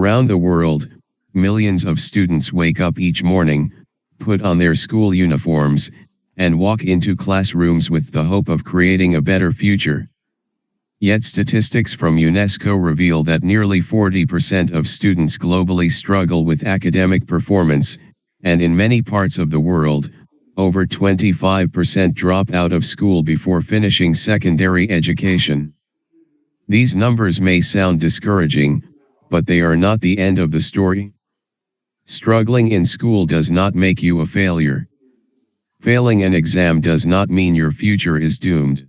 Around the world, millions of students wake up each morning, put on their school uniforms, and walk into classrooms with the hope of creating a better future. Yet statistics from UNESCO reveal that nearly 40% of students globally struggle with academic performance, and in many parts of the world, over 25% drop out of school before finishing secondary education. These numbers may sound discouraging, but they are not the end of the story. Struggling in school does not make you a failure. Failing an exam does not mean your future is doomed.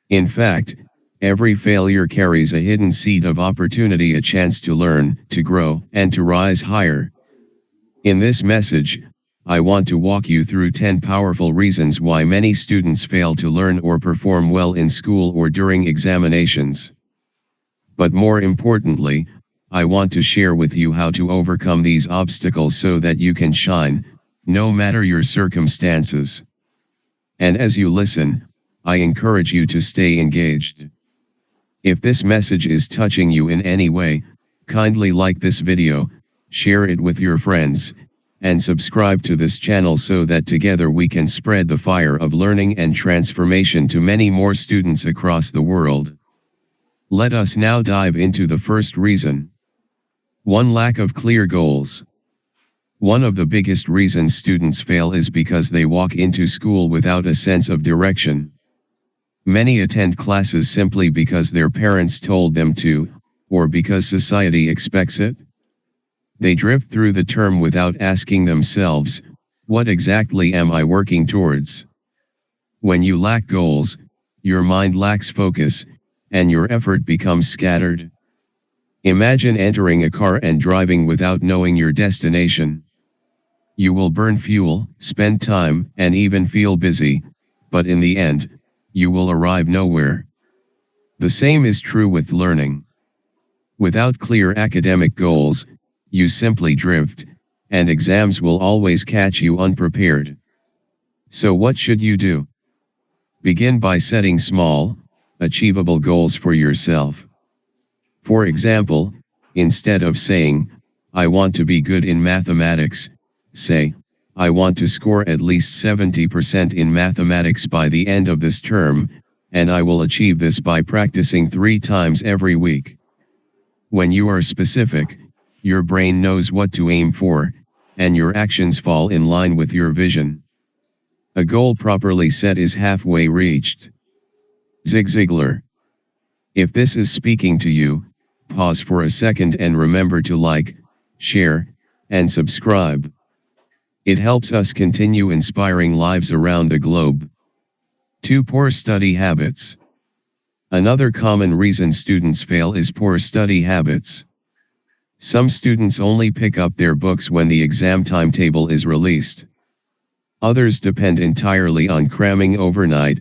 In fact, every failure carries a hidden seed of opportunity, a chance to learn, to grow, and to rise higher. In this message, I want to walk you through 10 powerful reasons why many students fail to learn or perform well in school or during examinations. But more importantly, I want to share with you how to overcome these obstacles so that you can shine, no matter your circumstances. And as you listen, I encourage you to stay engaged. If this message is touching you in any way, kindly like this video, share it with your friends, and subscribe to this channel so that together we can spread the fire of learning and transformation to many more students across the world. Let us now dive into the first reason. 1. Lack of clear goals. One of the biggest reasons students fail is because they walk into school without a sense of direction. Many attend classes simply because their parents told them to, or because society expects it. They drift through the term without asking themselves, what exactly am I working towards? When you lack goals, your mind lacks focus, and your effort becomes scattered. Imagine entering a car and driving without knowing your destination. You will burn fuel, spend time, and even feel busy, but in the end, you will arrive nowhere. The same is true with learning. Without clear academic goals, you simply drift, and exams will always catch you unprepared. So what should you do? Begin by setting small, achievable goals for yourself. For example, instead of saying, I want to be good in mathematics, say, I want to score at least 70% in mathematics by the end of this term, and I will achieve this by practicing 3 times every week. When you are specific, your brain knows what to aim for, and your actions fall in line with your vision. A goal properly set is halfway reached. Zig Ziglar. If this is speaking to you, pause for a second and remember to like, share, and subscribe. It helps us continue inspiring lives around the globe. 2. Poor study habits. Another common reason students fail is poor study habits. Some students only pick up their books when the exam timetable is released. Others depend entirely on cramming overnight,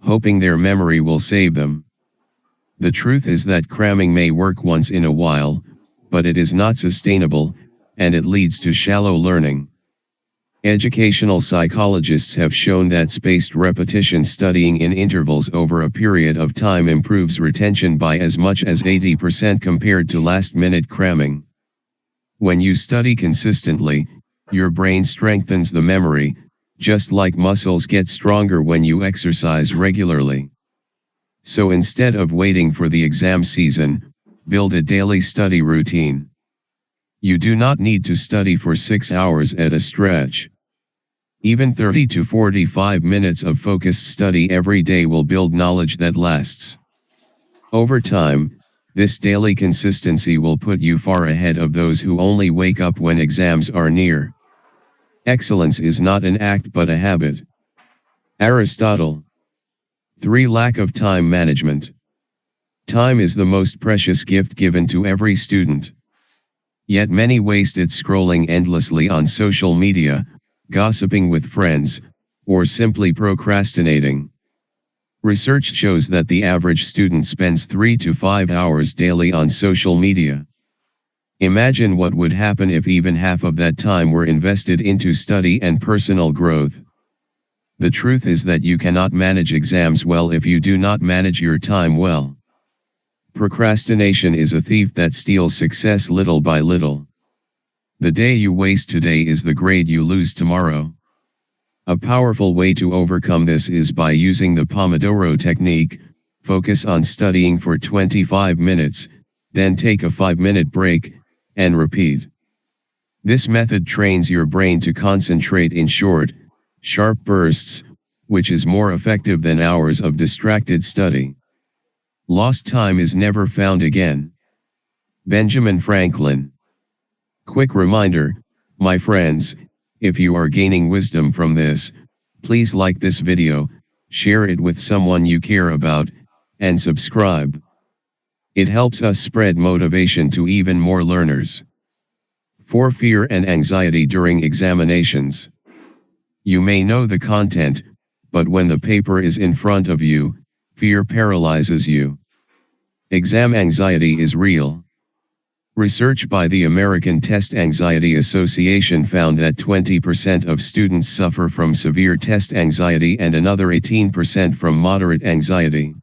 hoping their memory will save them. The truth is that cramming may work once in a while, but it is not sustainable, and it leads to shallow learning. Educational psychologists have shown that spaced repetition, studying in intervals over a period of time, improves retention by as much as 80% compared to last-minute cramming. When you study consistently, your brain strengthens the memory, just like muscles get stronger when you exercise regularly. So instead of waiting for the exam season, build a daily study routine. You do not need to study for 6 hours at a stretch. Even 30 to 45 minutes of focused study every day will build knowledge that lasts. Over time, this daily consistency will put you far ahead of those who only wake up when exams are near. Excellence is not an act but a habit. Aristotle. 3. Lack of time management. Time is the most precious gift given to every student. Yet many waste it scrolling endlessly on social media, gossiping with friends, or simply procrastinating. Research shows that the average student spends 3 to 5 hours daily on social media. Imagine what would happen if even half of that time were invested into study and personal growth. The truth is that you cannot manage exams well if you do not manage your time well. Procrastination is a thief that steals success little by little. The day you waste today is the grade you lose tomorrow. A powerful way to overcome this is by using the Pomodoro technique. Focus on studying for 25 minutes, then take a 5-minute break, and repeat. This method trains your brain to concentrate in short, sharp bursts, which is more effective than hours of distracted study. Lost time is never found again. Benjamin Franklin. Quick reminder, my friends, if you are gaining wisdom from this, please like this video, share it with someone you care about, and subscribe. It helps us spread motivation to even more learners. For fear and anxiety during examinations. You may know the content, but when the paper is in front of you, fear paralyzes you. Exam anxiety is real. Research by the American Test Anxiety Association found that 20% of students suffer from severe test anxiety and another 18% from moderate anxiety.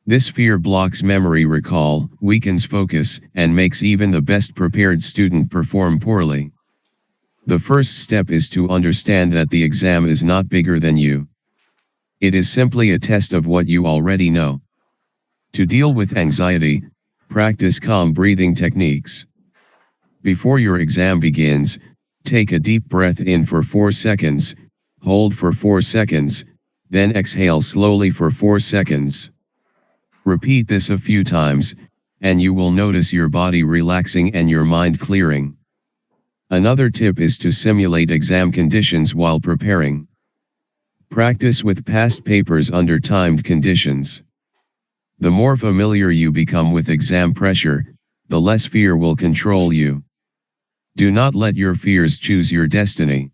This fear blocks memory recall, weakens focus, and makes even the best prepared student perform poorly. The first step is to understand that the exam is not bigger than you. It is simply a test of what you already know. To deal with anxiety, practice calm breathing techniques. Before your exam begins, take a deep breath in for 4 seconds, hold for 4 seconds, then exhale slowly for 4 seconds. Repeat this a few times, and you will notice your body relaxing and your mind clearing. Another tip is to simulate exam conditions while preparing. Practice with past papers under timed conditions. The more familiar you become with exam pressure, the less fear will control you. Do not let your fears choose your destiny.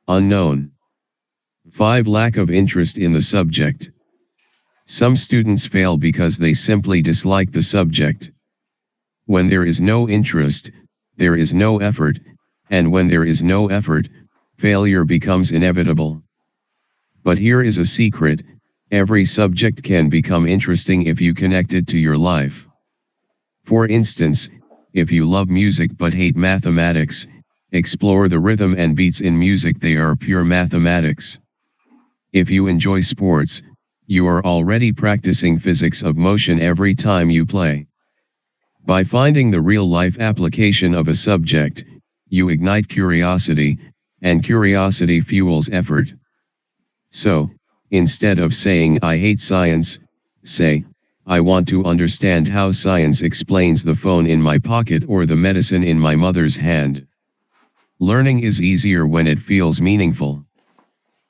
Unknown. 5. Lack of interest in the subject. Some students fail because they simply dislike the subject. When there is no interest, there is no effort, and when there is no effort, failure becomes inevitable. But here is a secret, every subject can become interesting if you connect it to your life. For instance, if you love music but hate mathematics, explore the rhythm and beats in music, they are pure mathematics. If you enjoy sports, you are already practicing physics of motion every time you play. By finding the real-life application of a subject, you ignite curiosity, and curiosity fuels effort. So, instead of saying I hate science, say, I want to understand how science explains the phone in my pocket or the medicine in my mother's hand. Learning is easier when it feels meaningful.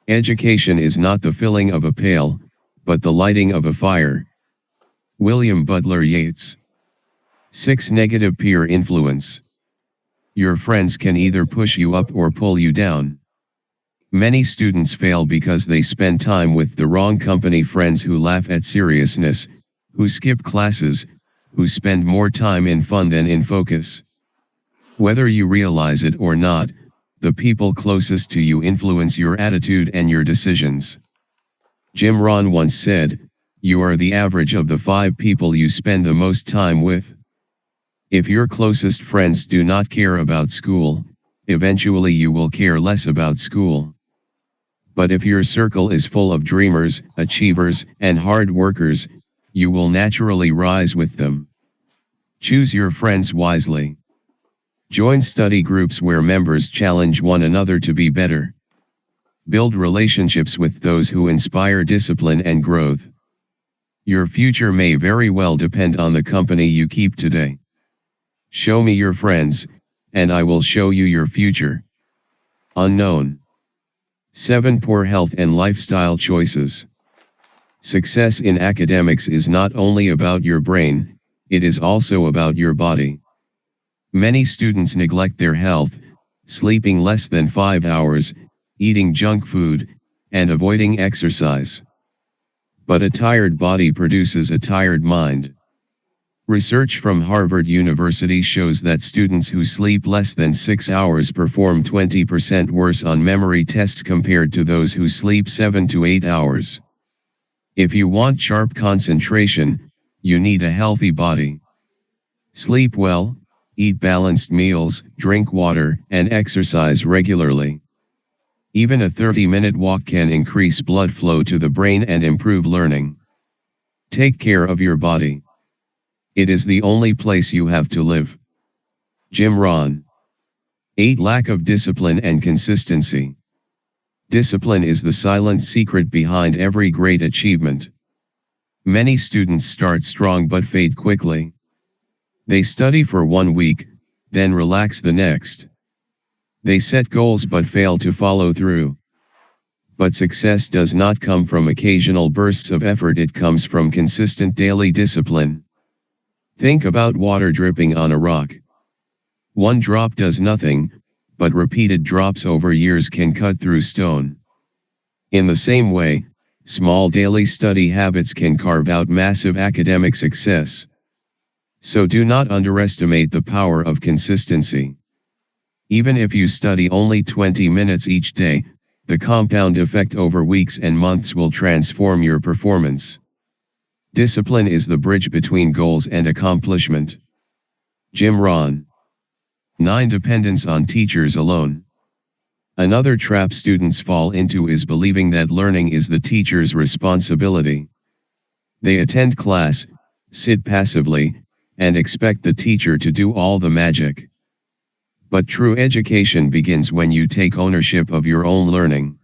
Education is not the filling of a pail, but the lighting of a fire. William Butler Yeats. 6. Negative peer influence. Your friends can either push you up or pull you down. Many students fail because they spend time with the wrong company, friends who laugh at seriousness, who skip classes, who spend more time in fun than in focus. Whether you realize it or not, the people closest to you influence your attitude and your decisions. Jim Rohn once said, you are the average of the 5 people you spend the most time with. If your closest friends do not care about school, eventually you will care less about school. But if your circle is full of dreamers, achievers, and hard workers, you will naturally rise with them. Choose your friends wisely. Join study groups where members challenge one another to be better. Build relationships with those who inspire discipline and growth. Your future may very well depend on the company you keep today. Show me your friends, and I will show you your future. Unknown. 7. Poor health and lifestyle choices. Success in academics is not only about your brain, it is also about your body. Many students neglect their health, sleeping less than 5 hours, eating junk food, and avoiding exercise. But a tired body produces a tired mind. Research from Harvard University shows that students who sleep less than 6 hours perform 20% worse on memory tests compared to those who sleep 7 to 8 hours. If you want sharp concentration, You need a healthy body. Sleep well, eat balanced meals, drink water, and exercise regularly. Even a 30-minute walk can increase blood flow to the brain and improve learning. Take care of your body. It is the only place you have to live. Jim Rohn. 8. Lack of discipline and consistency. Discipline is the silent secret behind every great achievement. Many students start strong but fade quickly. They study for 1 week, then relax the next. They set goals but fail to follow through. But success does not come from occasional bursts of effort, it comes from consistent daily discipline. Think about water dripping on a rock. One drop does nothing, but repeated drops over years can cut through stone. In the same way, small daily study habits can carve out massive academic success. So do not underestimate the power of consistency. Even if you study only 20 minutes each day, the compound effect over weeks and months will transform your performance. Discipline is the bridge between goals and accomplishment. Jim Rohn. 9. Dependence on teachers alone. Another trap students fall into is believing that learning is the teacher's responsibility. They attend class, sit passively, and expect the teacher to do all the magic. But true education begins when you take ownership of your own learning.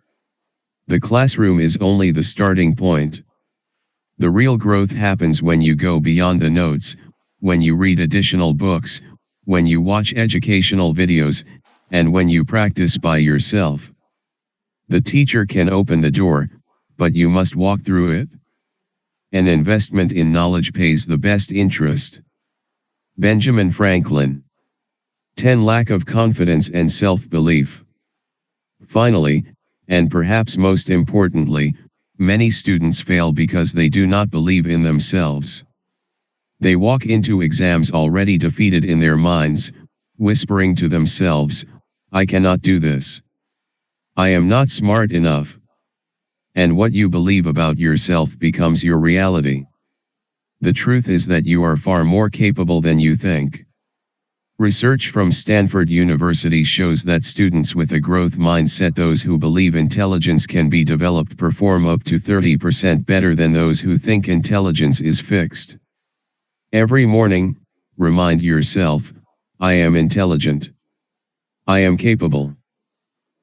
The classroom is only the starting point. The real growth happens when you go beyond the notes, when you read additional books, when you watch educational videos, and when you practice by yourself. The teacher can open the door, but you must walk through it. An investment in knowledge pays the best interest. Benjamin Franklin. 10. Lack of confidence and self-belief. Finally, and perhaps most importantly, many students fail because they do not believe in themselves. They walk into exams already defeated in their minds, whispering to themselves, "I cannot do this. I am not smart enough." And what you believe about yourself becomes your reality. The truth is that you are far more capable than you think. Research from Stanford University shows that students with a growth mindset, those who believe intelligence can be developed, perform up to 30% better than those who think intelligence is fixed. Every morning, remind yourself, "I am intelligent. I am capable.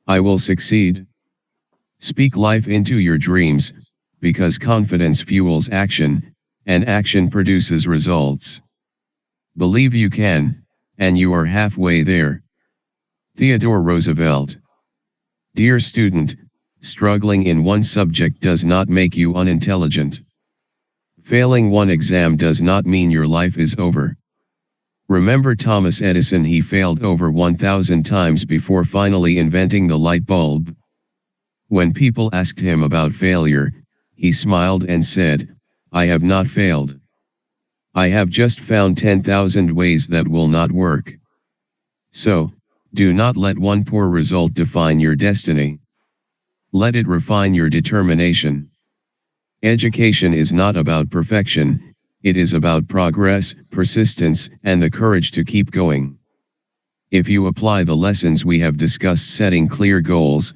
I will succeed." Speak life into your dreams, because confidence fuels action, and action produces results. Believe you can, and you are halfway there. Theodore Roosevelt. Dear student, struggling in one subject does not make you unintelligent. Failing one exam does not mean your life is over. Remember Thomas Edison, he failed over 1,000 times before finally inventing the light bulb. When people asked him about failure, he smiled and said, "I have not failed. I have just found 10,000 ways that will not work." So, do not let one poor result define your destiny. Let it refine your determination. Education is not about perfection, it is about progress, persistence, and the courage to keep going. If you apply the lessons we have discussed, setting clear goals,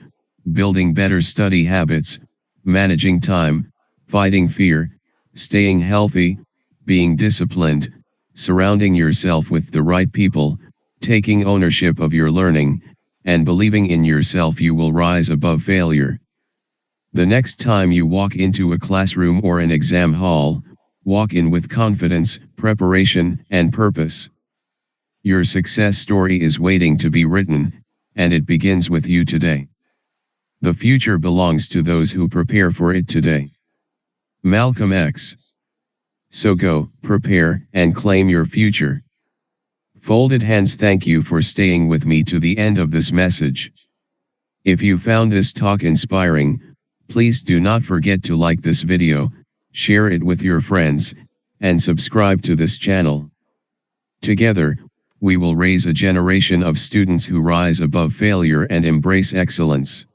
building better study habits, managing time, fighting fear, staying healthy, being disciplined, surrounding yourself with the right people, taking ownership of your learning, and believing in yourself, you will rise above failure. The next time you walk into a classroom or an exam hall, walk in with confidence, preparation, and purpose. Your success story is waiting to be written, and it begins with you today. The future belongs to those who prepare for it today. Malcolm X. So go, prepare, and claim your future. Folded hands. Thank you for staying with me to the end of this message. If you found this talk inspiring, please do not forget to like this video, share it with your friends, and subscribe to this channel. Together, we will raise a generation of students who rise above failure and embrace excellence.